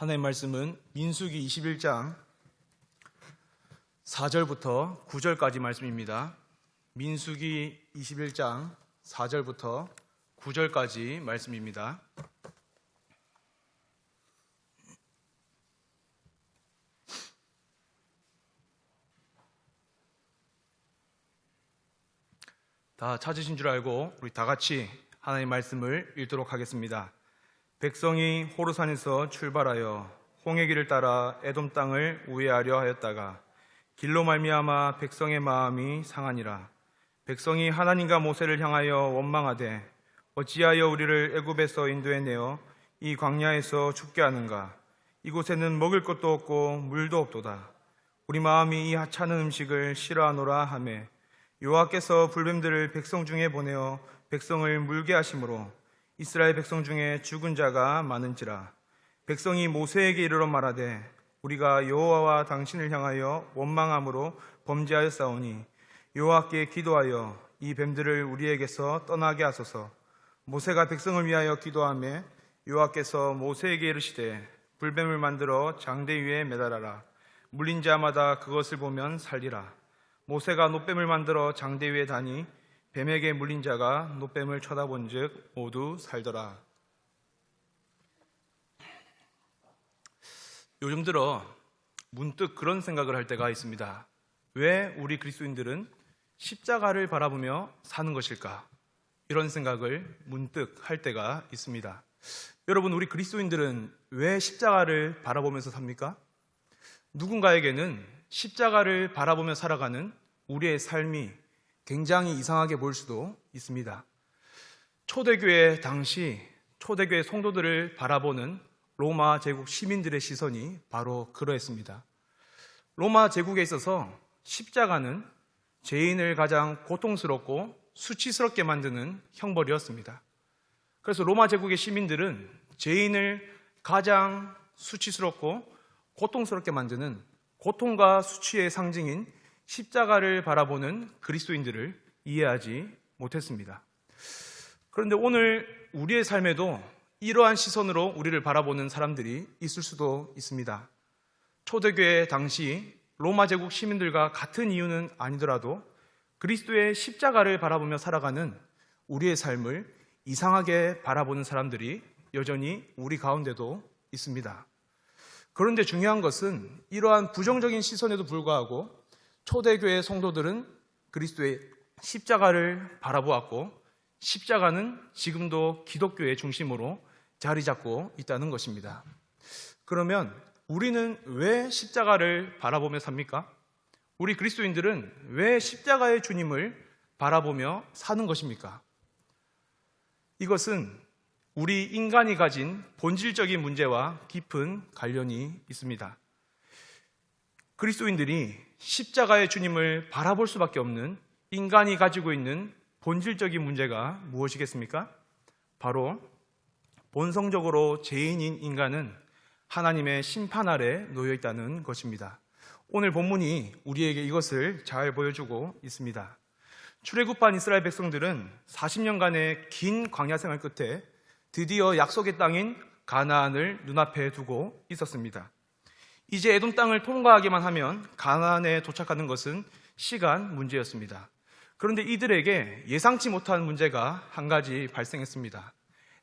하나님의 말씀은 민수기 21장 4절부터 9절까지 말씀입니다. 민수기 21장 4절부터 9절까지 말씀입니다. 다 찾으신 줄 알고 우리 다 같이 하나님의 말씀을 읽도록 하겠습니다. 백성이 호르산에서 출발하여 홍해 길을 따라 에돔 땅을 우회하려 하였다가 길로 말미암아 백성의 마음이 상하니라. 백성이 하나님과 모세를 향하여 원망하되 어찌하여 우리를 애굽에서 인도해 내어 이 광야에서 죽게 하는가? 이곳에는 먹을 것도 없고 물도 없도다. 우리 마음이 이 하찮은 음식을 싫어하노라 하매 여호와께서 불뱀들을 백성 중에 보내어 백성을 물게 하심으로 이스라엘 백성 중에 죽은 자가 많은지라. 백성이 모세에게 이르러 말하되 우리가 여호와와 당신을 향하여 원망함으로 범죄하였사오니 여호와께 기도하여 이 뱀들을 우리에게서 떠나게 하소서. 모세가 백성을 위하여 기도하며 여호와께서 모세에게 이르시되 불뱀을 만들어 장대 위에 매달아라. 물린 자마다 그것을 보면 살리라. 모세가 놋뱀을 만들어 장대 위에 다니 뱀에게 물린 자가 놋뱀을 쳐다본 즉 모두 살더라. 요즘 들어 문득 그런 생각을 할 때가 있습니다. 왜 우리 그리스도인들은 십자가를 바라보며 사는 것일까? 이런 생각을 문득 할 때가 있습니다. 여러분, 우리 그리스도인들은 왜 십자가를 바라보면서 삽니까? 누군가에게는 십자가를 바라보며 살아가는 우리의 삶이 굉장히 이상하게 보일 수도 있습니다. 초대교회 당시 초대교회 성도들을 바라보는 로마 제국 시민들의 시선이 바로 그러했습니다. 로마 제국에 있어서 십자가는 죄인을 가장 고통스럽고 수치스럽게 만드는 형벌이었습니다. 그래서 로마 제국의 시민들은 죄인을 가장 수치스럽고 고통스럽게 만드는 고통과 수치의 상징인 십자가를 바라보는 그리스도인들을 이해하지 못했습니다. 그런데 오늘 우리의 삶에도 이러한 시선으로 우리를 바라보는 사람들이 있을 수도 있습니다. 초대교회 당시 로마 제국 시민들과 같은 이유는 아니더라도 그리스도의 십자가를 바라보며 살아가는 우리의 삶을 이상하게 바라보는 사람들이 여전히 우리 가운데도 있습니다. 그런데 중요한 것은 이러한 부정적인 시선에도 불구하고 초대교회 성도들은 그리스도의 십자가를 바라보았고 십자가는 지금도 기독교의 중심으로 자리 잡고 있다는 것입니다. 그러면 우리는 왜 십자가를 바라보며 삽니까? 우리 그리스도인들은 왜 십자가의 주님을 바라보며 사는 것입니까? 이것은 우리 인간이 가진 본질적인 문제와 깊은 관련이 있습니다. 그리스도인들이 십자가의 주님을 바라볼 수밖에 없는 인간이 가지고 있는 본질적인 문제가 무엇이겠습니까? 바로 본성적으로 죄인인 인간은 하나님의 심판 아래 놓여 있다는 것입니다. 오늘 본문이 우리에게 이것을 잘 보여주고 있습니다. 출애굽한 이스라엘 백성들은 40년간의 긴 광야 생활 끝에 드디어 약속의 땅인 가나안을 눈앞에 두고 있었습니다. 이제 에돔 땅을 통과하기만 하면 가나안에 도착하는 것은 시간 문제였습니다. 그런데 이들에게 예상치 못한 문제가 한 가지 발생했습니다.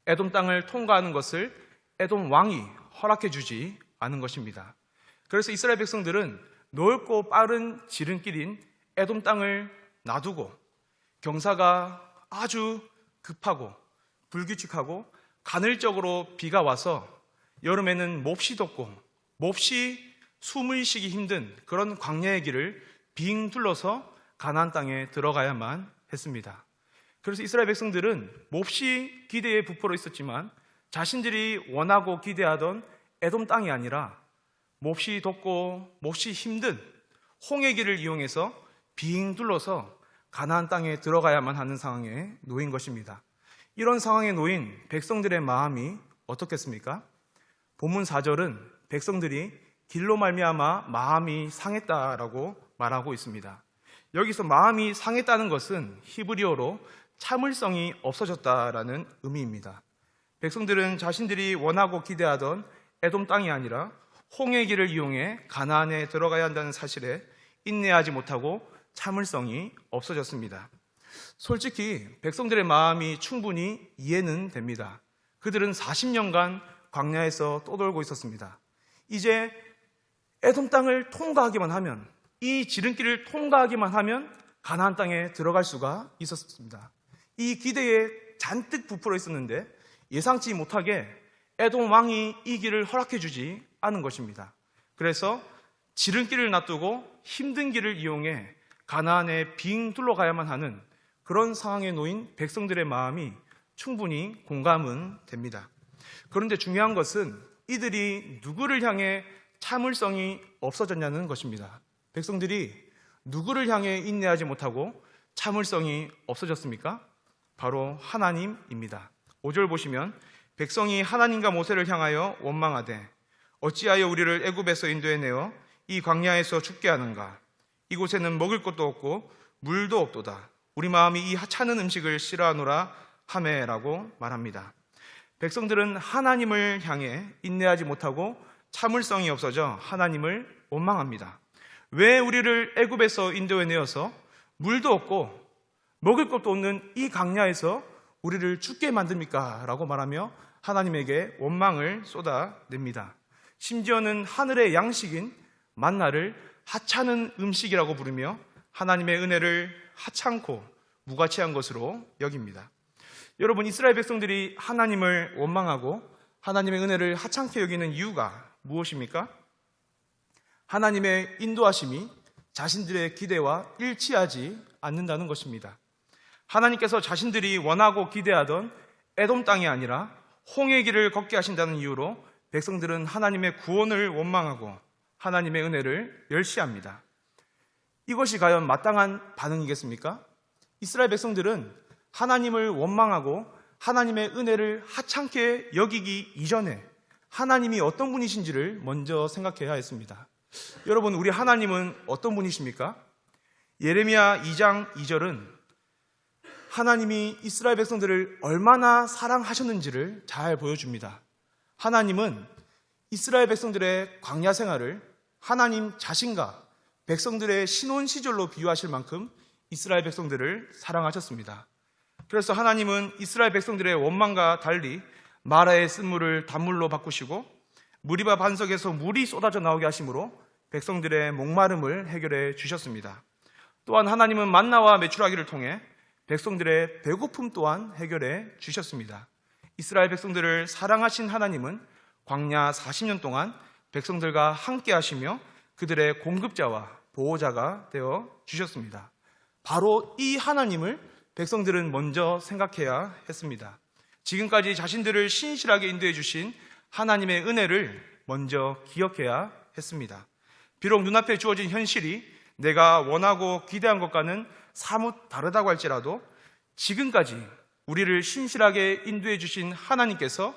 에돔 땅을 통과하는 것을 에돔 왕이 허락해 주지 않은 것입니다. 그래서 이스라엘 백성들은 넓고 빠른 지름길인 에돔 땅을 놔두고 경사가 아주 급하고 불규칙하고 간헐적으로 비가 와서 여름에는 몹시 덥고 몹시 숨을 쉬기 힘든 그런 광야의 길을 빙 둘러서 가나안 땅에 들어가야만 했습니다. 그래서 이스라엘 백성들은 몹시 기대에 부풀어 있었지만 자신들이 원하고 기대하던 에돔 땅이 아니라 몹시 덥고 몹시 힘든 홍해 길을 이용해서 빙 둘러서 가나안 땅에 들어가야만 하는 상황에 놓인 것입니다. 이런 상황에 놓인 백성들의 마음이 어떻겠습니까? 본문 4절은 백성들이 길로 말미암아 마음이 상했다라고 말하고 있습니다. 여기서 마음이 상했다는 것은 히브리어로 참을성이 없어졌다라는 의미입니다. 백성들은 자신들이 원하고 기대하던 에돔 땅이 아니라 홍해 길을 이용해 가나안에 들어가야 한다는 사실에 인내하지 못하고 참을성이 없어졌습니다. 솔직히 백성들의 마음이 충분히 이해는 됩니다. 그들은 40년간 광야에서 떠돌고 있었습니다. 이제 에돔 땅을 통과하기만 하면, 이 지름길을 통과하기만 하면 가나안 땅에 들어갈 수가 있었습니다. 이 기대에 잔뜩 부풀어 있었는데 예상치 못하게 에돔 왕이 이 길을 허락해 주지 않은 것입니다. 그래서 지름길을 놔두고 힘든 길을 이용해 가나안에 빙 둘러가야만 하는 그런 상황에 놓인 백성들의 마음이 충분히 공감은 됩니다. 그런데 중요한 것은 이들이 누구를 향해 참을성이 없어졌냐는 것입니다. 백성들이 누구를 향해 인내하지 못하고 참을성이 없어졌습니까? 바로 하나님입니다. 5절 보시면 백성이 하나님과 모세를 향하여 원망하되 어찌하여 우리를 애굽에서 인도해내어 이 광야에서 죽게 하는가? 이곳에는 먹을 것도 없고 물도 없도다. 우리 마음이 이 하찮은 음식을 싫어하노라 하매라고 말합니다. 백성들은 하나님을 향해 인내하지 못하고 참을성이 없어져 하나님을 원망합니다. 왜 우리를 애굽에서 인도해내어서 물도 없고 먹을 것도 없는 이 광야에서 우리를 죽게 만듭니까? 라고 말하며 하나님에게 원망을 쏟아냅니다. 심지어는 하늘의 양식인 만나를 하찮은 음식이라고 부르며 하나님의 은혜를 하찮고 무가치한 것으로 여깁니다. 여러분, 이스라엘 백성들이 하나님을 원망하고 하나님의 은혜를 하찮게 여기는 이유가 무엇입니까? 하나님의 인도하심이 자신들의 기대와 일치하지 않는다는 것입니다. 하나님께서 자신들이 원하고 기대하던 에돔 땅이 아니라 홍해 길을 걷게 하신다는 이유로 백성들은 하나님의 구원을 원망하고 하나님의 은혜를 멸시합니다. 이것이 과연 마땅한 반응이겠습니까? 이스라엘 백성들은 하나님을 원망하고 하나님의 은혜를 하찮게 여기기 이전에 하나님이 어떤 분이신지를 먼저 생각해야 했습니다. 여러분, 우리 하나님은 어떤 분이십니까? 예레미야 2장 2절은 하나님이 이스라엘 백성들을 얼마나 사랑하셨는지를 잘 보여줍니다. 하나님은 이스라엘 백성들의 광야 생활을 하나님 자신과 백성들의 신혼 시절로 비유하실 만큼 이스라엘 백성들을 사랑하셨습니다. 그래서 하나님은 이스라엘 백성들의 원망과 달리 마라의 쓴물을 단물로 바꾸시고 무리바 반석에서 물이 쏟아져 나오게 하심으로 백성들의 목마름을 해결해 주셨습니다. 또한 하나님은 만나와 메추라기를 통해 백성들의 배고픔 또한 해결해 주셨습니다. 이스라엘 백성들을 사랑하신 하나님은 광야 40년 동안 백성들과 함께 하시며 그들의 공급자와 보호자가 되어 주셨습니다. 바로 이 하나님을 백성들은 먼저 생각해야 했습니다. 지금까지 자신들을 신실하게 인도해 주신 하나님의 은혜를 먼저 기억해야 했습니다. 비록 눈앞에 주어진 현실이 내가 원하고 기대한 것과는 사뭇 다르다고 할지라도 지금까지 우리를 신실하게 인도해 주신 하나님께서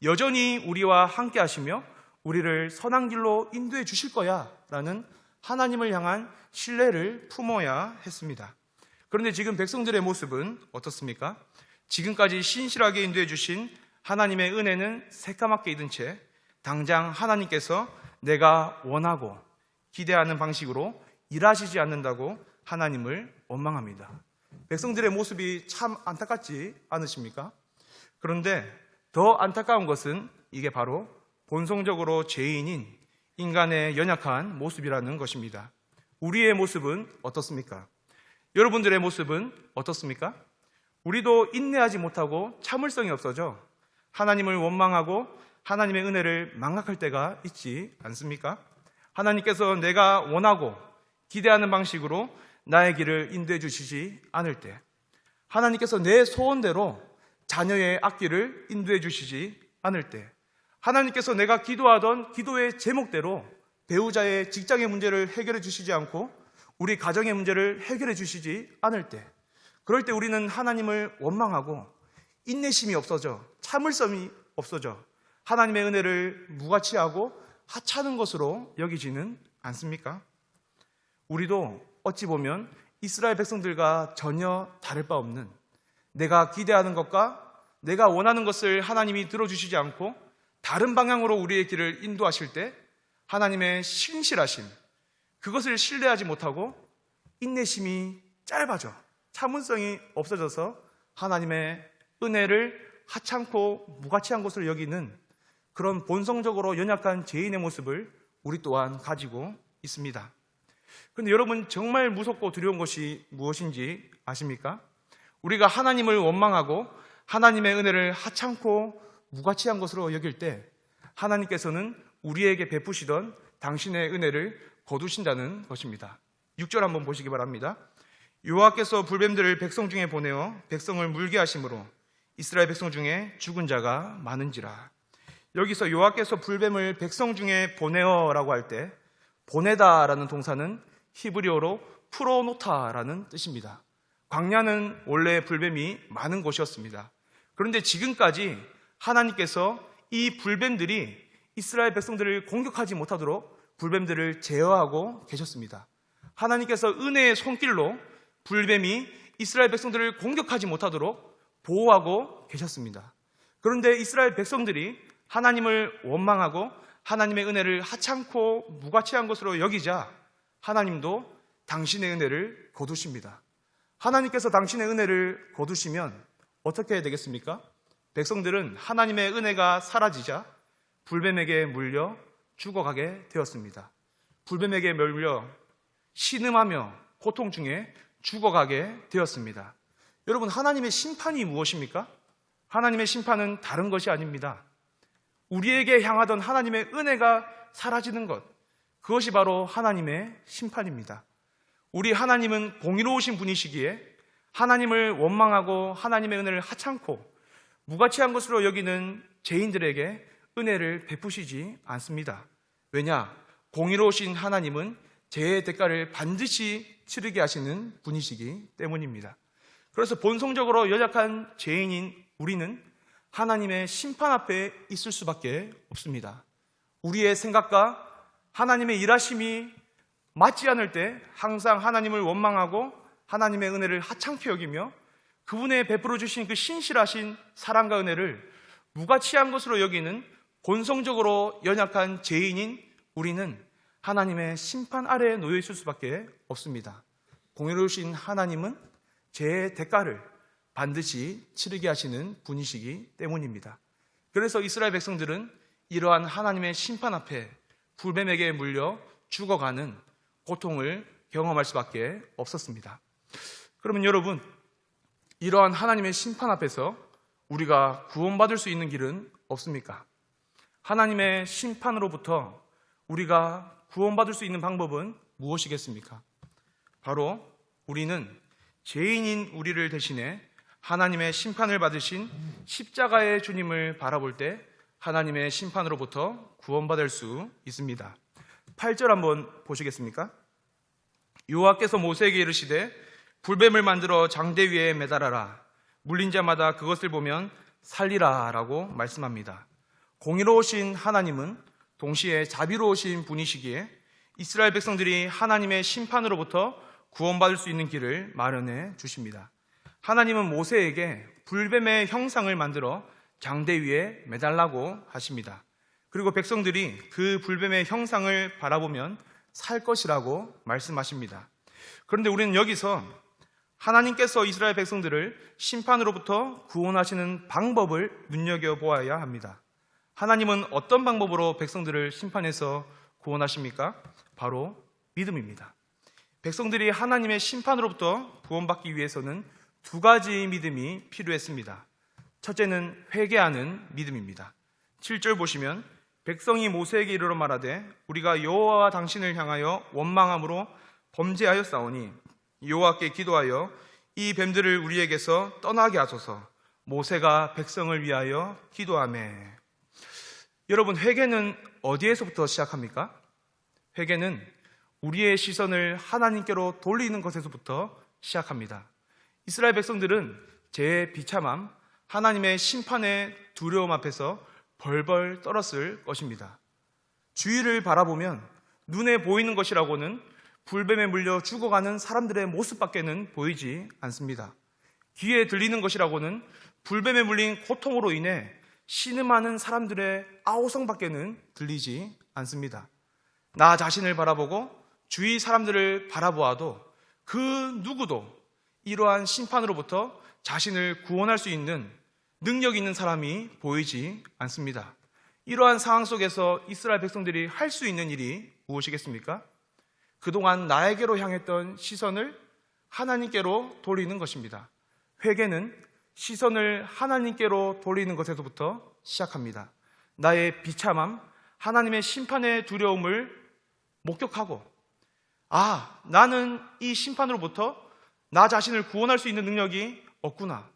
여전히 우리와 함께 하시며 우리를 선한 길로 인도해 주실 거야 라는 하나님을 향한 신뢰를 품어야 했습니다. 그런데 지금 백성들의 모습은 어떻습니까? 지금까지 신실하게 인도해 주신 하나님의 은혜는 새까맣게 잊은 채 당장 하나님께서 내가 원하고 기대하는 방식으로 일하시지 않는다고 하나님을 원망합니다. 백성들의 모습이 참 안타깝지 않으십니까? 그런데 더 안타까운 것은 이게 바로 본성적으로 죄인인 인간의 연약한 모습이라는 것입니다. 우리의 모습은 어떻습니까? 여러분들의 모습은 어떻습니까? 우리도 인내하지 못하고 참을성이 없어져 하나님을 원망하고 하나님의 은혜를 망각할 때가 있지 않습니까? 하나님께서 내가 원하고 기대하는 방식으로 나의 길을 인도해 주시지 않을 때, 하나님께서 내 소원대로 자녀의 앞길을 인도해 주시지 않을 때, 하나님께서 내가 기도하던 기도의 제목대로 배우자의 직장의 문제를 해결해 주시지 않고 우리 가정의 문제를 해결해 주시지 않을 때, 그럴 때 우리는 하나님을 원망하고 인내심이 없어져 참을성이 없어져 하나님의 은혜를 무가치하고 하찮은 것으로 여기지는 않습니까? 우리도 어찌 보면 이스라엘 백성들과 전혀 다를 바 없는, 내가 기대하는 것과 내가 원하는 것을 하나님이 들어주시지 않고 다른 방향으로 우리의 길을 인도하실 때 하나님의 신실하심, 그것을 신뢰하지 못하고 인내심이 짧아져 참을성이 없어져서 하나님의 은혜를 하찮고 무가치한 것으로 여기는 그런 본성적으로 연약한 죄인의 모습을 우리 또한 가지고 있습니다. 그런데 여러분, 정말 무섭고 두려운 것이 무엇인지 아십니까? 우리가 하나님을 원망하고 하나님의 은혜를 하찮고 무가치한 것으로 여길 때 하나님께서는 우리에게 베푸시던 당신의 은혜를 거두신다는 것입니다. 6절 한번 보시기 바랍니다. 여호와께서 불뱀들을 백성 중에 보내어 백성을 물게 하심으로 이스라엘 백성 중에 죽은 자가 많은지라. 여기서 여호와께서 불뱀을 백성 중에 보내어라고 할 때 보내다라는 동사는 히브리어로 프로노타라는 뜻입니다. 광야는 원래 불뱀이 많은 곳이었습니다. 그런데 지금까지 하나님께서 이 불뱀들이 이스라엘 백성들을 공격하지 못하도록 불뱀들을 제어하고 계셨습니다. 하나님께서 은혜의 손길로 불뱀이 이스라엘 백성들을 공격하지 못하도록 보호하고 계셨습니다. 그런데 이스라엘 백성들이 하나님을 원망하고 하나님의 은혜를 하찮고 무가치한 것으로 여기자 하나님도 당신의 은혜를 거두십니다. 하나님께서 당신의 은혜를 거두시면 어떻게 되겠습니까? 백성들은 하나님의 은혜가 사라지자 불뱀에게 물려 죽어가게 되었습니다. 불뱀에게 물려 신음하며 고통 중에 죽어가게 되었습니다. 여러분, 하나님의 심판이 무엇입니까? 하나님의 심판은 다른 것이 아닙니다. 우리에게 향하던 하나님의 은혜가 사라지는 것, 그것이 바로 하나님의 심판입니다. 우리 하나님은 공의로우신 분이시기에 하나님을 원망하고 하나님의 은혜를 하찮고 무가치한 것으로 여기는 죄인들에게 은혜를 베푸시지 않습니다. 왜냐? 공의로우신 하나님은 죄의 대가를 반드시 치르게 하시는 분이시기 때문입니다. 그래서 본성적으로 연약한 죄인인 우리는 하나님의 심판 앞에 있을 수밖에 없습니다. 우리의 생각과 하나님의 일하심이 맞지 않을 때 항상 하나님을 원망하고 하나님의 은혜를 하찮게 여기며 그분의 베풀어 주신 그 신실하신 사랑과 은혜를 무가치한 것으로 여기는 본성적으로 연약한 죄인인 우리는 하나님의 심판 아래에 놓여 있을 수밖에 없습니다. 공의로우신 하나님은 죄의 대가를 반드시 치르게 하시는 분이시기 때문입니다. 그래서 이스라엘 백성들은 이러한 하나님의 심판 앞에 불뱀에게 물려 죽어가는 고통을 경험할 수밖에 없었습니다. 그러면 여러분, 이러한 하나님의 심판 앞에서 우리가 구원받을 수 있는 길은 없습니까? 하나님의 심판으로부터 우리가 구원받을 수 있는 방법은 무엇이겠습니까? 바로 우리는 죄인인 우리를 대신해 하나님의 심판을 받으신 십자가의 주님을 바라볼 때 하나님의 심판으로부터 구원받을 수 있습니다. 8절 한번 보시겠습니까? 여호와께서 모세에게 이르시되 불뱀을 만들어 장대 위에 매달아라. 물린 자마다 그것을 보면 살리라 라고 말씀합니다. 공의로우신 하나님은 동시에 자비로우신 분이시기에 이스라엘 백성들이 하나님의 심판으로부터 구원받을 수 있는 길을 마련해 주십니다. 하나님은 모세에게 불뱀의 형상을 만들어 장대 위에 매달라고 하십니다. 그리고 백성들이 그 불뱀의 형상을 바라보면 살 것이라고 말씀하십니다. 그런데 우리는 여기서 하나님께서 이스라엘 백성들을 심판으로부터 구원하시는 방법을 눈여겨보아야 합니다. 하나님은 어떤 방법으로 백성들을 심판해서 구원하십니까? 바로 믿음입니다. 백성들이 하나님의 심판으로부터 구원받기 위해서는 두 가지 믿음이 필요했습니다. 첫째는 회개하는 믿음입니다. 7절 보시면 백성이 모세에게 이르러 말하되 우리가 여호와와 당신을 향하여 원망함으로 범죄하였사오니 여호와께 기도하여 이 뱀들을 우리에게서 떠나게 하소서. 모세가 백성을 위하여 기도하매. 여러분, 회개는 어디에서부터 시작합니까? 회개는 우리의 시선을 하나님께로 돌리는 것에서부터 시작합니다. 이스라엘 백성들은 죄의 비참함, 하나님의 심판의 두려움 앞에서 벌벌 떨었을 것입니다. 주위를 바라보면 눈에 보이는 것이라고는 불뱀에 물려 죽어가는 사람들의 모습밖에는 보이지 않습니다. 귀에 들리는 것이라고는 불뱀에 물린 고통으로 인해 신음하는 사람들의 아우성밖에는 들리지 않습니다. 나 자신을 바라보고 주위 사람들을 바라보아도 그 누구도 이러한 심판으로부터 자신을 구원할 수 있는 능력 있는 사람이 보이지 않습니다. 이러한 상황 속에서 이스라엘 백성들이 할 수 있는 일이 무엇이겠습니까? 그동안 나에게로 향했던 시선을 하나님께로 돌리는 것입니다. 회개는 시선을 하나님께로 돌리는 것에서부터 시작합니다. 나의 비참함, 하나님의 심판의 두려움을 목격하고, 나는 이 심판으로부터 나 자신을 구원할 수 있는 능력이 없구나.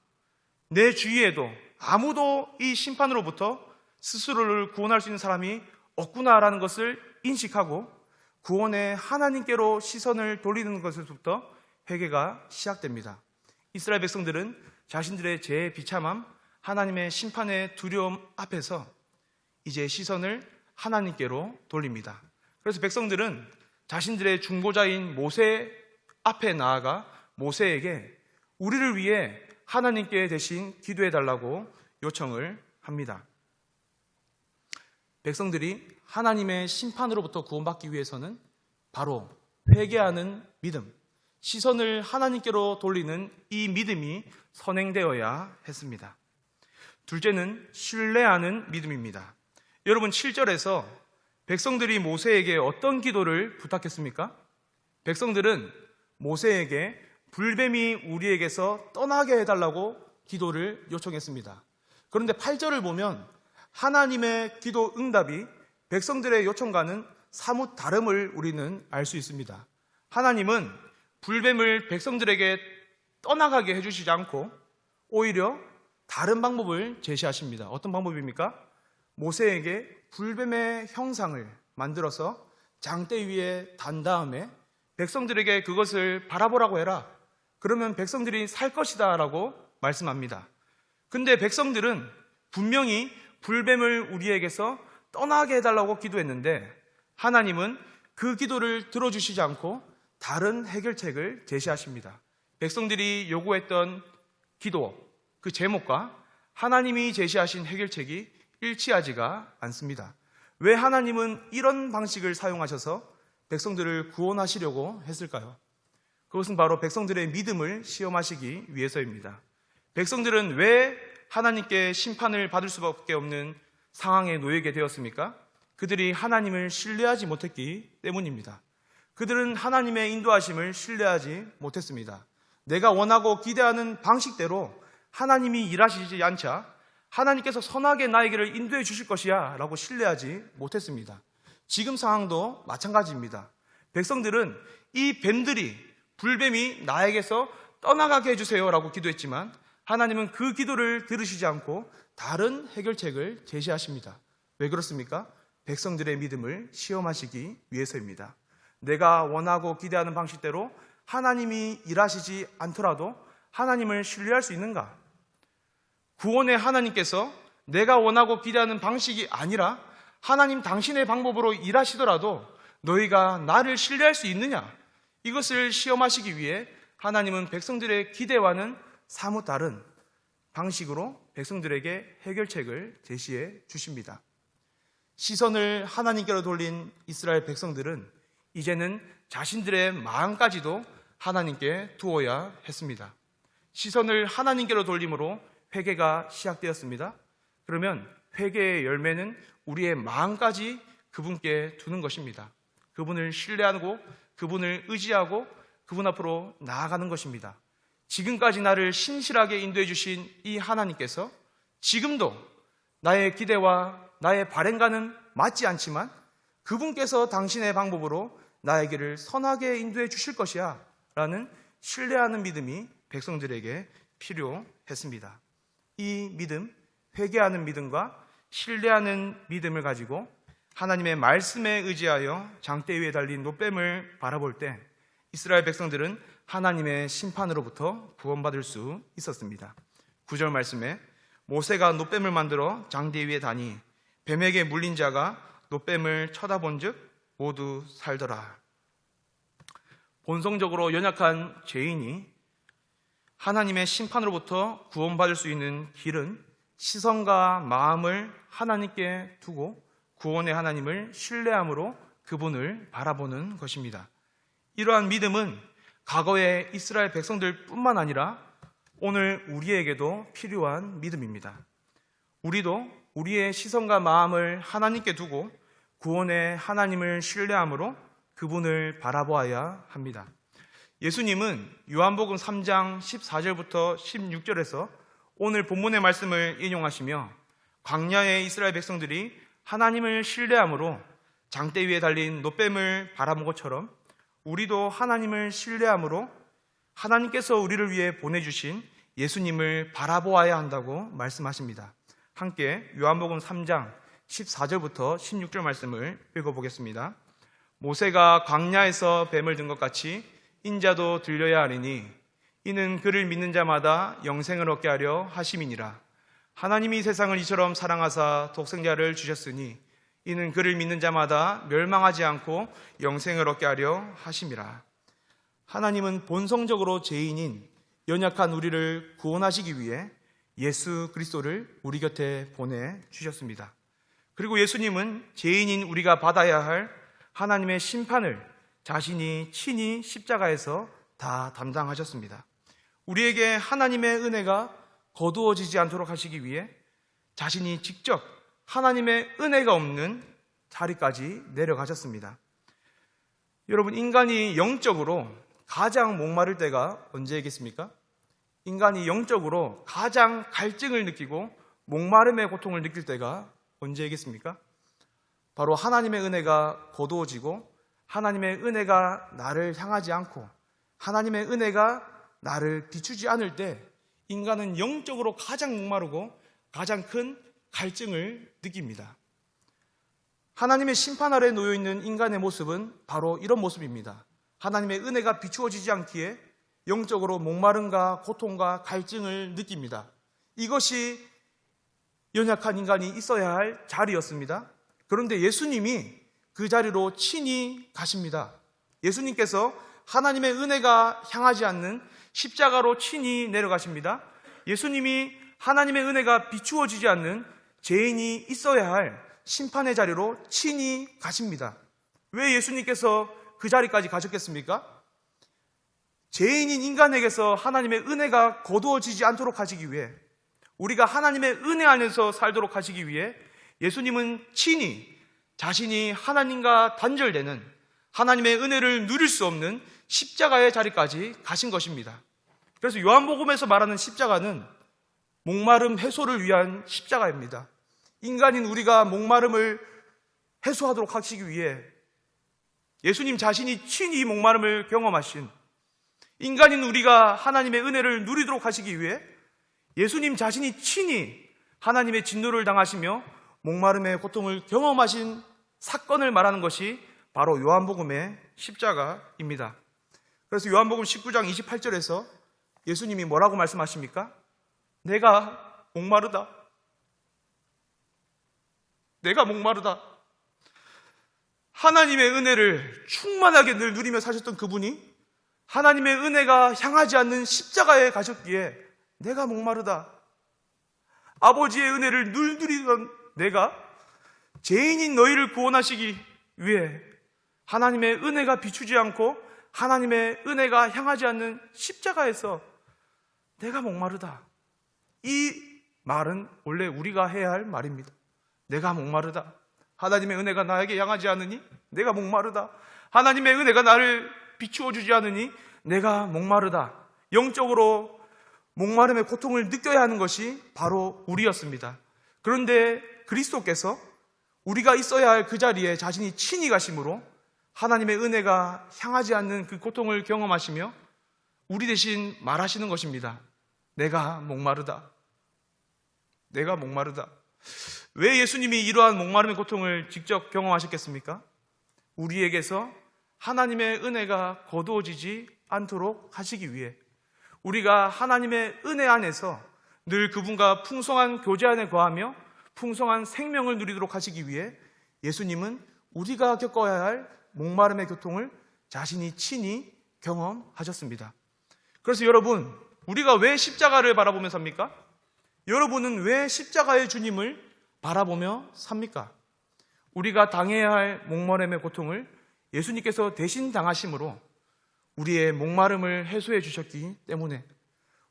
내 주위에도 아무도 이 심판으로부터 스스로를 구원할 수 있는 사람이 없구나라는 것을 인식하고 구원의 하나님께로 시선을 돌리는 것에서부터 회개가 시작됩니다. 이스라엘 백성들은 자신들의 죄의 비참함, 하나님의 심판의 두려움 앞에서 이제 시선을 하나님께로 돌립니다. 그래서 백성들은 자신들의 중보자인 모세 앞에 나아가 모세에게 우리를 위해 하나님께 대신 기도해달라고 요청을 합니다. 백성들이 하나님의 심판으로부터 구원받기 위해서는 바로 회개하는 믿음, 시선을 하나님께로 돌리는 이 믿음이 선행되어야 했습니다. 둘째는 신뢰하는 믿음입니다. 여러분, 7절에서 백성들이 모세에게 어떤 기도를 부탁했습니까? 백성들은 모세에게 불뱀이 우리에게서 떠나게 해달라고 기도를 요청했습니다. 그런데 8절을 보면 하나님의 기도 응답이 백성들의 요청과는 사뭇 다름을 우리는 알 수 있습니다. 하나님은 불뱀을 백성들에게 떠나가게 해주시지 않고 오히려 다른 방법을 제시하십니다. 어떤 방법입니까? 모세에게 불뱀의 형상을 만들어서 장대 위에 단 다음에 백성들에게 그것을 바라보라고 해라. 그러면 백성들이 살 것이다 라고 말씀합니다. 근데 백성들은 분명히 불뱀을 우리에게서 떠나게 해달라고 기도했는데 하나님은 그 기도를 들어주시지 않고 다른 해결책을 제시하십니다. 백성들이 요구했던 기도, 그 제목과 하나님이 제시하신 해결책이 일치하지가 않습니다. 왜 하나님은 이런 방식을 사용하셔서 백성들을 구원하시려고 했을까요? 그것은 바로 백성들의 믿음을 시험하시기 위해서입니다. 백성들은 왜 하나님께 심판을 받을 수밖에 없는 상황에 놓이게 되었습니까? 그들이 하나님을 신뢰하지 못했기 때문입니다. 그들은 하나님의 인도하심을 신뢰하지 못했습니다. 내가 원하고 기대하는 방식대로 하나님이 일하시지 않자 하나님께서 선하게 나에게를 인도해 주실 것이야 라고 신뢰하지 못했습니다. 지금 상황도 마찬가지입니다. 백성들은 이 뱀들이, 불뱀이 나에게서 떠나가게 해주세요 라고 기도했지만 하나님은 그 기도를 들으시지 않고 다른 해결책을 제시하십니다. 왜 그렇습니까? 백성들의 믿음을 시험하시기 위해서입니다. 내가 원하고 기대하는 방식대로 하나님이 일하시지 않더라도 하나님을 신뢰할 수 있는가? 구원의 하나님께서 내가 원하고 기대하는 방식이 아니라 하나님 당신의 방법으로 일하시더라도 너희가 나를 신뢰할 수 있느냐? 이것을 시험하시기 위해 하나님은 백성들의 기대와는 사뭇 다른 방식으로 백성들에게 해결책을 제시해 주십니다. 시선을 하나님께로 돌린 이스라엘 백성들은 이제는 자신들의 마음까지도 하나님께 두어야 했습니다. 시선을 하나님께로 돌림으로 회개가 시작되었습니다. 그러면 회개의 열매는 우리의 마음까지 그분께 두는 것입니다. 그분을 신뢰하고 그분을 의지하고 그분 앞으로 나아가는 것입니다. 지금까지 나를 신실하게 인도해 주신 이 하나님께서 지금도 나의 기대와 나의 바램과는 맞지 않지만 그분께서 당신의 방법으로 나에게를 선하게 인도해 주실 것이야 라는 신뢰하는 믿음이 백성들에게 필요했습니다. 이 믿음, 회개하는 믿음과 신뢰하는 믿음을 가지고 하나님의 말씀에 의지하여 장대 위에 달린 놋뱀을 바라볼 때 이스라엘 백성들은 하나님의 심판으로부터 구원받을 수 있었습니다. 9절 말씀에 모세가 놋뱀을 만들어 장대 위에 다니 뱀에게 물린 자가 놋뱀을 쳐다본 즉 모두 살더라. 본성적으로 연약한 죄인이 하나님의 심판으로부터 구원받을 수 있는 길은 시선과 마음을 하나님께 두고 구원의 하나님을 신뢰함으로 그분을 바라보는 것입니다. 이러한 믿음은 과거의 이스라엘 백성들뿐만 아니라 오늘 우리에게도 필요한 믿음입니다. 우리도 우리의 시선과 마음을 하나님께 두고 구원의 하나님을 신뢰함으로 그분을 바라보아야 합니다. 예수님은 요한복음 3장 14절부터 16절에서 오늘 본문의 말씀을 인용하시며 광야의 이스라엘 백성들이 하나님을 신뢰함으로 장대 위에 달린 놋뱀을 바라본 것처럼 우리도 하나님을 신뢰함으로 하나님께서 우리를 위해 보내주신 예수님을 바라보아야 한다고 말씀하십니다. 함께 요한복음 3장 14절부터 16절 말씀을 읽어보겠습니다. 모세가 광야에서 뱀을 든 것 같이 인자도 들려야 하리니 이는 그를 믿는 자마다 영생을 얻게 하려 하심이니라. 하나님이 세상을 이처럼 사랑하사 독생자를 주셨으니 이는 그를 믿는 자마다 멸망하지 않고 영생을 얻게 하려 하심이라. 하나님은 본성적으로 죄인인 연약한 우리를 구원하시기 위해 예수 그리스도를 우리 곁에 보내주셨습니다. 그리고 예수님은 죄인인 우리가 받아야 할 하나님의 심판을 자신이 친히 십자가에서 다 담당하셨습니다. 우리에게 하나님의 은혜가 거두어지지 않도록 하시기 위해 자신이 직접 하나님의 은혜가 없는 자리까지 내려가셨습니다. 여러분, 인간이 영적으로 가장 목마를 때가 언제이겠습니까? 인간이 영적으로 가장 갈증을 느끼고 목마름의 고통을 느낄 때가 언제이겠습니까? 바로 하나님의 은혜가 거두어지고 하나님의 은혜가 나를 향하지 않고 하나님의 은혜가 나를 비추지 않을 때 인간은 영적으로 가장 목마르고 가장 큰 갈증을 느낍니다. 하나님의 심판 아래 놓여있는 인간의 모습은 바로 이런 모습입니다. 하나님의 은혜가 비추어지지 않기에 영적으로 목마름과 고통과 갈증을 느낍니다. 이것이 연약한 인간이 있어야 할 자리였습니다. 그런데 예수님이 그 자리로 친히 가십니다. 예수님께서 하나님의 은혜가 향하지 않는 십자가로 친히 내려가십니다. 예수님이 하나님의 은혜가 비추어지지 않는 죄인이 있어야 할 심판의 자리로 친히 가십니다. 왜 예수님께서 그 자리까지 가셨겠습니까? 죄인인 인간에게서 하나님의 은혜가 거두어지지 않도록 하시기 위해, 우리가 하나님의 은혜 안에서 살도록 하시기 위해 예수님은 친히 자신이 하나님과 단절되는 하나님의 은혜를 누릴 수 없는 십자가의 자리까지 가신 것입니다. 그래서 요한복음에서 말하는 십자가는 목마름 해소를 위한 십자가입니다. 인간인 우리가 목마름을 해소하도록 하시기 위해 예수님 자신이 친히 목마름을 경험하신, 인간인 우리가 하나님의 은혜를 누리도록 하시기 위해 예수님 자신이 친히 하나님의 진노를 당하시며 목마름의 고통을 경험하신 사건을 말하는 것이 바로 요한복음의 십자가입니다. 그래서 요한복음 19장 28절에서 예수님이 뭐라고 말씀하십니까? 내가 목마르다. 내가 목마르다. 하나님의 은혜를 충만하게 늘 누리며 사셨던 그분이 하나님의 은혜가 향하지 않는 십자가에 가셨기에 내가 목마르다. 아버지의 은혜를 늘 누리던 내가 죄인인 너희를 구원하시기 위해 하나님의 은혜가 비추지 않고 하나님의 은혜가 향하지 않는 십자가에서 내가 목마르다. 이 말은 원래 우리가 해야 할 말입니다. 내가 목마르다. 하나님의 은혜가 나에게 향하지 않으니 내가 목마르다. 하나님의 은혜가 나를 비추어 주지 않으니 내가 목마르다. 영적으로 목마름의 고통을 느껴야 하는 것이 바로 우리였습니다. 그런데 그리스도께서 우리가 있어야 할 그 자리에 자신이 친히 가심으로 하나님의 은혜가 향하지 않는 그 고통을 경험하시며 우리 대신 말하시는 것입니다. 내가 목마르다. 내가 목마르다. 왜 예수님이 이러한 목마름의 고통을 직접 경험하셨겠습니까? 우리에게서 하나님의 은혜가 거두어지지 않도록 하시기 위해, 우리가 하나님의 은혜 안에서 늘 그분과 풍성한 교제 안에 거하며 풍성한 생명을 누리도록 하시기 위해 예수님은 우리가 겪어야 할 목마름의 고통을 자신이 친히 경험하셨습니다. 그래서 여러분, 우리가 왜 십자가를 바라보며 삽니까? 여러분은 왜 십자가의 주님을 바라보며 삽니까? 우리가 당해야 할 목마름의 고통을 예수님께서 대신 당하심으로 우리의 목마름을 해소해 주셨기 때문에,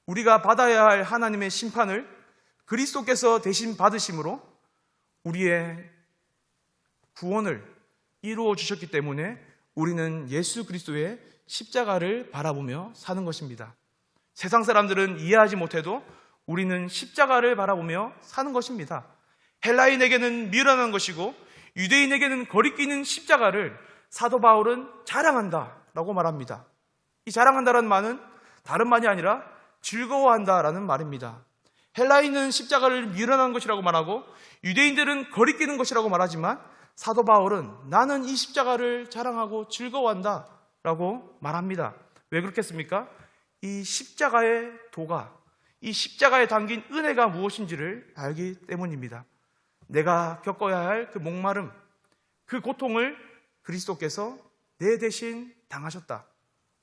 우리가 받아야 할 하나님의 심판을 그리스도께서 대신 받으심으로 우리의 구원을 이루어 주셨기 때문에 우리는 예수 그리스도의 십자가를 바라보며 사는 것입니다. 세상 사람들은 이해하지 못해도 우리는 십자가를 바라보며 사는 것입니다. 헬라인에게는 미련한 것이고 유대인에게는 거리끼는 십자가를 사도 바울은 자랑한다라고 말합니다. 이 자랑한다라는 말은 다른 말이 아니라 즐거워한다라는 말입니다. 헬라인은 십자가를 미련한 것이라고 말하고 유대인들은 거리끼는 것이라고 말하지만 사도 바울은 나는 이 십자가를 자랑하고 즐거워한다 라고 말합니다. 왜 그렇겠습니까? 이 십자가의 도가, 이 십자가에 담긴 은혜가 무엇인지를 알기 때문입니다. 내가 겪어야 할 그 목마름, 그 고통을 그리스도께서 내 대신 당하셨다.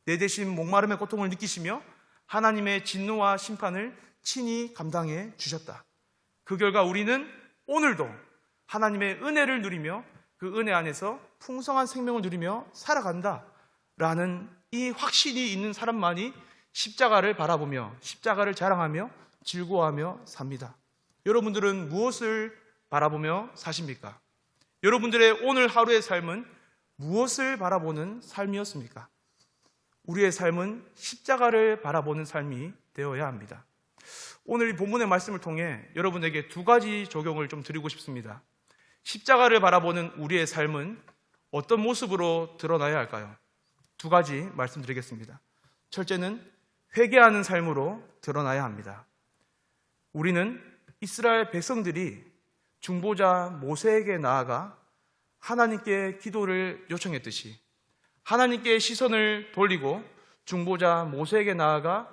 내 대신 목마름의 고통을 느끼시며 하나님의 진노와 심판을 친히 감당해 주셨다. 그 결과 우리는 오늘도 하나님의 은혜를 누리며 그 은혜 안에서 풍성한 생명을 누리며 살아간다라는 이 확신이 있는 사람만이 십자가를 바라보며 십자가를 자랑하며 즐거워하며 삽니다. 여러분들은 무엇을 바라보며 사십니까? 여러분들의 오늘 하루의 삶은 무엇을 바라보는 삶이었습니까? 우리의 삶은 십자가를 바라보는 삶이 되어야 합니다. 오늘 이 본문의 말씀을 통해 여러분에게 두 가지 적용을 좀 드리고 싶습니다. 십자가를 바라보는 우리의 삶은 어떤 모습으로 드러나야 할까요? 두 가지 말씀드리겠습니다. 첫째는 회개하는 삶으로 드러나야 합니다. 우리는 이스라엘 백성들이 중보자 모세에게 나아가 하나님께 기도를 요청했듯이 하나님께 시선을 돌리고 중보자 모세에게 나아가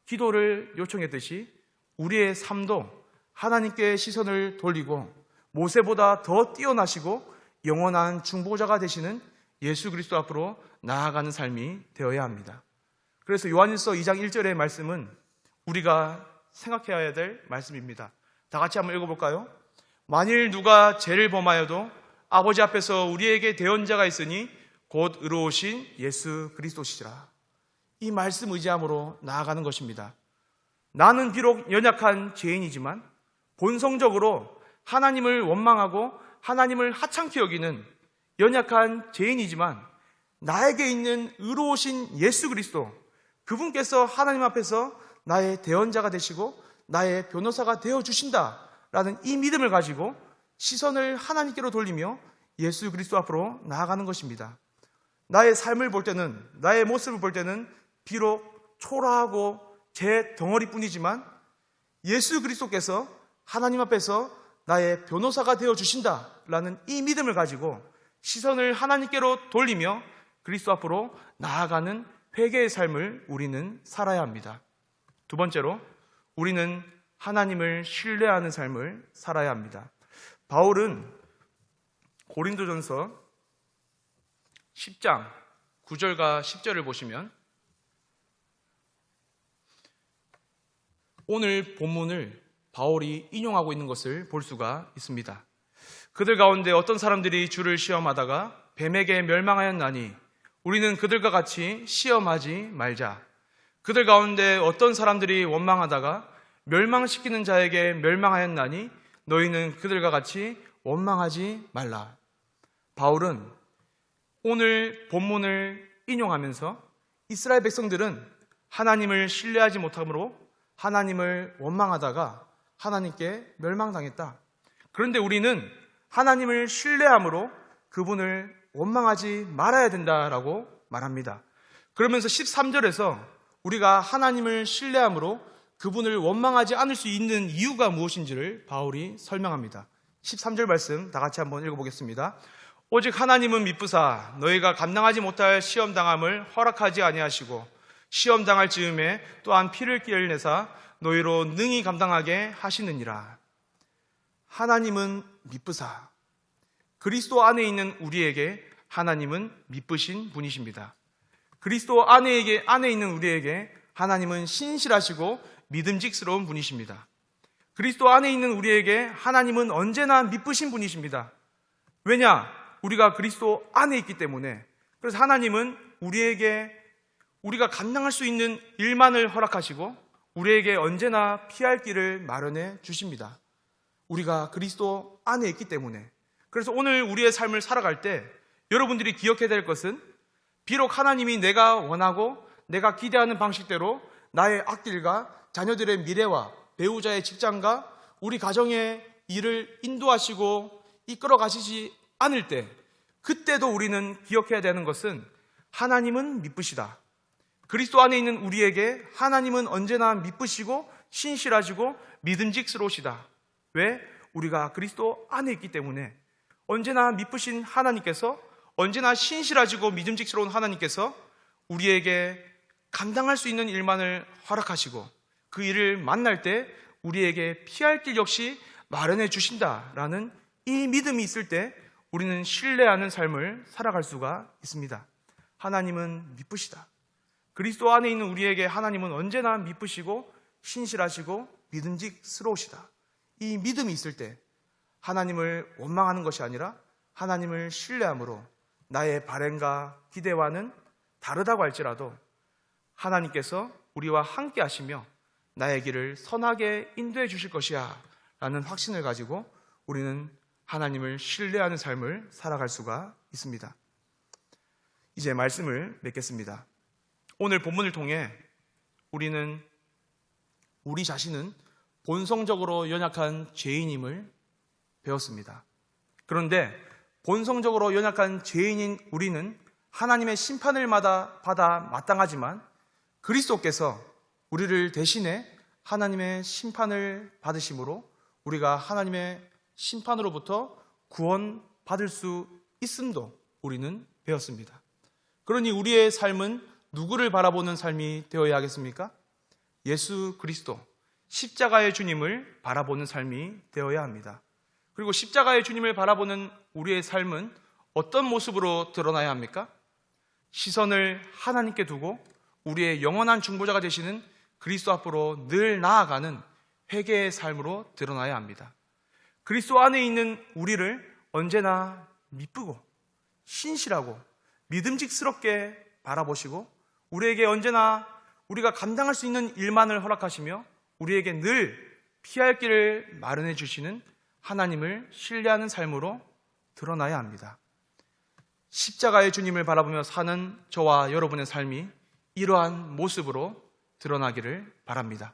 기도를 요청했듯이 우리의 삶도 하나님께 시선을 돌리고 모세보다 더 뛰어나시고 영원한 중보자가 되시는 예수 그리스도 앞으로 나아가는 삶이 되어야 합니다. 그래서 요한일서 2장 1절의 말씀은 우리가 생각해야 될 말씀입니다. 다 같이 한번 읽어볼까요? 만일 누가 죄를 범하여도 아버지 앞에서 우리에게 대언자가 있으니 곧 의로우신 예수 그리스도시라. 이 말씀 의지함으로 나아가는 것입니다. 나는 비록 연약한 죄인이지만 본성적으로 하나님을 원망하고 하나님을 하찮게 여기는 연약한 죄인이지만 나에게 있는 의로우신 예수 그리스도, 그분께서 하나님 앞에서 나의 대언자가 되시고 나의 변호사가 되어주신다라는 이 믿음을 가지고 시선을 하나님께로 돌리며 예수 그리스도 앞으로 나아가는 것입니다. 나의 삶을 볼 때는, 나의 모습을 볼 때는 비록 초라하고 제 덩어리뿐이지만 예수 그리스도께서 하나님 앞에서 나의 변호사가 되어주신다라는 이 믿음을 가지고 시선을 하나님께로 돌리며 그리스도 앞으로 나아가는 회개의 삶을 우리는 살아야 합니다. 두 번째로 우리는 하나님을 신뢰하는 삶을 살아야 합니다. 바울은 고린도전서 10장 9절과 10절을 보시면 오늘 본문을 바울이 인용하고 있는 것을 볼 수가 있습니다. 그들 가운데 어떤 사람들이 주를 시험하다가 뱀에게 멸망하였나니 우리는 그들과 같이 시험하지 말자. 그들 가운데 어떤 사람들이 원망하다가 멸망시키는 자에게 멸망하였나니 너희는 그들과 같이 원망하지 말라. 바울은 오늘 본문을 인용하면서 이스라엘 백성들은 하나님을 신뢰하지 못함으로 하나님을 원망하다가 하나님께 멸망당했다. 그런데 우리는 하나님을 신뢰함으로 그분을 원망하지 말아야 된다라고 말합니다. 그러면서 13절에서 우리가 하나님을 신뢰함으로 그분을 원망하지 않을 수 있는 이유가 무엇인지를 바울이 설명합니다. 13절 말씀 다 같이 한번 읽어보겠습니다. 오직 하나님은 미쁘사 너희가 감당하지 못할 시험당함을 허락하지 아니하시고 시험당할 즈음에 또한 피를 끼얹내사 너희로 능히 감당하게 하시느니라. 하나님은 미쁘사, 그리스도 안에 있는 우리에게 하나님은 미쁘신 분이십니다. 그리스도 안에 있는 우리에게 하나님은 신실하시고 믿음직스러운 분이십니다. 그리스도 안에 있는 우리에게 하나님은 언제나 미쁘신 분이십니다. 왜냐? 우리가 그리스도 안에 있기 때문에. 그래서 하나님은 우리에게 우리가 감당할 수 있는 일만을 허락하시고 우리에게 언제나 피할 길을 마련해 주십니다. 우리가 그리스도 안에 있기 때문에. 그래서 오늘 우리의 삶을 살아갈 때 여러분들이 기억해야 될 것은, 비록 하나님이 내가 원하고 내가 기대하는 방식대로 나의 앞길과 자녀들의 미래와 배우자의 직장과 우리 가정의 일을 인도하시고 이끌어 가시지 않을 때, 그때도 우리는 기억해야 되는 것은 하나님은 미쁘시다. 그리스도 안에 있는 우리에게 하나님은 언제나 미쁘시고 신실하시고 믿음직스러우시다. 왜? 우리가 그리스도 안에 있기 때문에. 언제나 미쁘신 하나님께서, 언제나 신실하시고 믿음직스러운 하나님께서 우리에게 감당할 수 있는 일만을 허락하시고 그 일을 만날 때 우리에게 피할 길 역시 마련해 주신다라는 이 믿음이 있을 때 우리는 신뢰하는 삶을 살아갈 수가 있습니다. 하나님은 미쁘시다. 그리스도 안에 있는 우리에게 하나님은 언제나 미쁘시고 신실하시고 믿음직스러우시다. 이 믿음이 있을 때 하나님을 원망하는 것이 아니라 하나님을 신뢰함으로 나의 바램과 기대와는 다르다고 할지라도 하나님께서 우리와 함께 하시며 나의 길을 선하게 인도해 주실 것이야 라는 확신을 가지고 우리는 하나님을 신뢰하는 삶을 살아갈 수가 있습니다. 이제 말씀을 맺겠습니다. 오늘 본문을 통해 우리는 우리 자신은 본성적으로 연약한 죄인임을 배웠습니다. 그런데 본성적으로 연약한 죄인인 우리는 하나님의 심판을 받아 마땅하지만 그리스도께서 우리를 대신해 하나님의 심판을 받으심으로 우리가 하나님의 심판으로부터 구원받을 수 있음도 우리는 배웠습니다. 그러니 우리의 삶은 누구를 바라보는 삶이 되어야 하겠습니까? 예수 그리스도, 십자가의 주님을 바라보는 삶이 되어야 합니다. 그리고 십자가의 주님을 바라보는 우리의 삶은 어떤 모습으로 드러나야 합니까? 시선을 하나님께 두고 우리의 영원한 중보자가 되시는 그리스도 앞으로 늘 나아가는 회개의 삶으로 드러나야 합니다. 그리스도 안에 있는 우리를 언제나 미쁘고 신실하고 믿음직스럽게 바라보시고 우리에게 언제나 우리가 감당할 수 있는 일만을 허락하시며 우리에게 늘 피할 길을 마련해 주시는 하나님을 신뢰하는 삶으로 드러나야 합니다. 십자가의 주님을 바라보며 사는 저와 여러분의 삶이 이러한 모습으로 드러나기를 바랍니다.